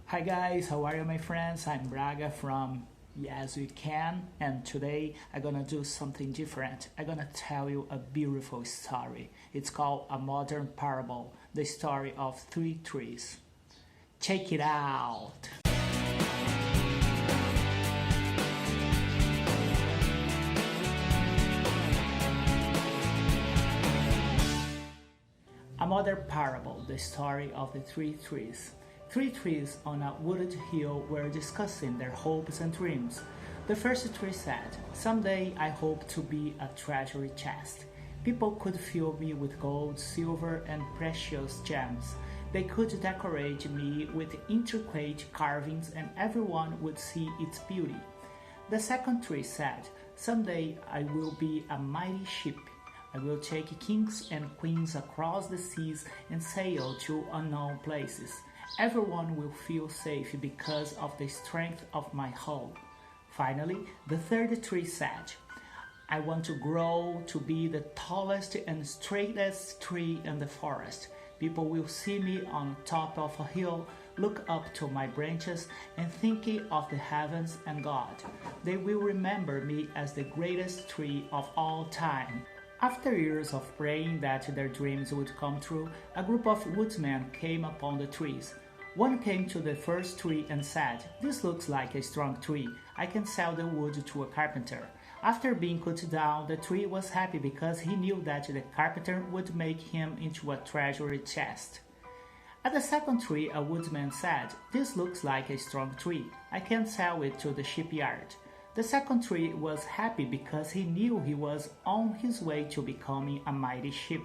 Hi guys, how are you my friends? I'm Braga from Yes We Can, and today I'm gonna do something different. I'm gonna tell you a beautiful story. It's called A Modern Parable, the story of three trees. Check it out! A modern parable, the story of the three trees. Three trees on a wooded hill were discussing their hopes and dreams. The first tree said, "Someday I hope to be a treasury chest. People could fill me with gold, silver, and precious gems. They could decorate me with intricate carvings and everyone would see its beauty." The second tree said, "Someday I will be a mighty ship. I will take kings and queens across the seas and sail to unknown places. Everyone will feel safe because of the strength of my hull." Finally, the third tree said, "I want to grow to be the tallest and straightest tree in the forest. People will see me on top of a hill, look up to my branches, and think of the heavens and God. They will remember me as the greatest tree of all time." After years of praying that their dreams would come true, a group of woodsmen came upon the trees. One came to the first tree and said, "This looks like a strong tree. I can sell the wood to a carpenter." After being cut down, the tree was happy because he knew that the carpenter would make him into a treasury chest. At the second tree, a woodman said, "This looks like a strong tree. I can sell it to the shipyard." The second tree was happy because he knew he was on his way to becoming a mighty ship.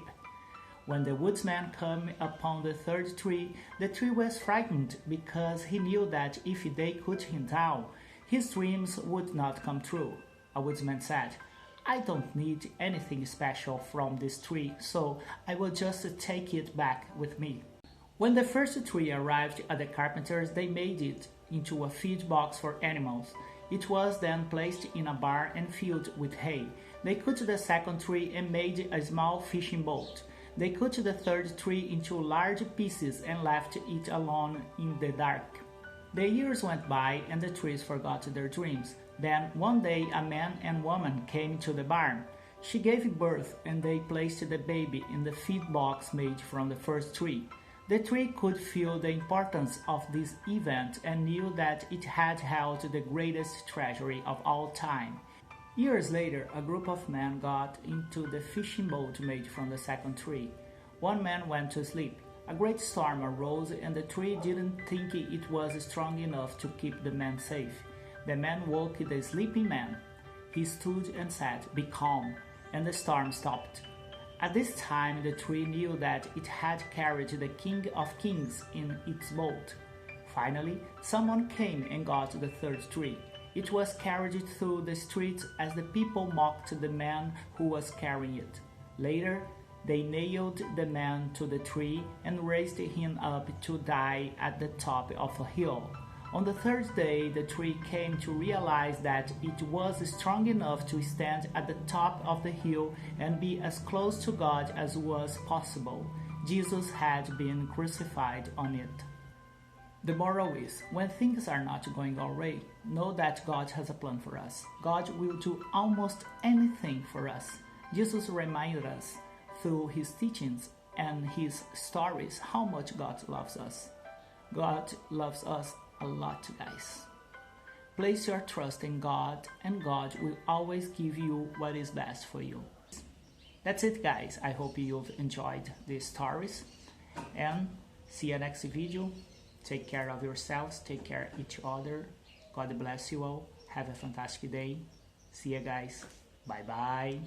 When the woodsman came upon the third tree, the tree was frightened because he knew that if they cut him down, his dreams would not come true. A woodsman said, "I don't need anything special from this tree, so I will just take it back with me." When the first tree arrived at the carpenters, they made it into a feed box for animals. It was then placed in a barn and filled with hay. They cut the second tree and made a small fishing boat. They cut the third tree into large pieces and left it alone in the dark. The years went by and the trees forgot their dreams. Then one day a man and woman came to the barn. She gave birth and they placed the baby in the feed box made from the first tree. The tree could feel the importance of this event and knew that it had held the greatest treasury of all time. Years later, a group of men got into the fishing boat made from the second tree. One man went to sleep. A great storm arose and the tree didn't think it was strong enough to keep the man safe. The man woke the sleeping man. He stood and said, "Be calm," and the storm stopped. At this time, the tree knew that it had carried the King of Kings in its boat. Finally, someone came and got the third tree. It was carried through the streets as the people mocked the man who was carrying it. Later, they nailed the man to the tree and raised him up to die at the top of a hill. On the third day, the tree came to realize that it was strong enough to stand at the top of the hill and be as close to God as was possible. Jesus had been crucified on it. The moral is, when things are not going our way, know that God has a plan for us. God will do almost anything for us. Jesus reminded us through his teachings and his stories how much God loves us. God loves us a lot, guys. Place your trust in God and God will always give you what is best for you. That's it, guys. I hope you've enjoyed these stories and see you next video. Take care of yourselves, take care of each other. God bless you all. Have a fantastic day. See you guys. Bye bye.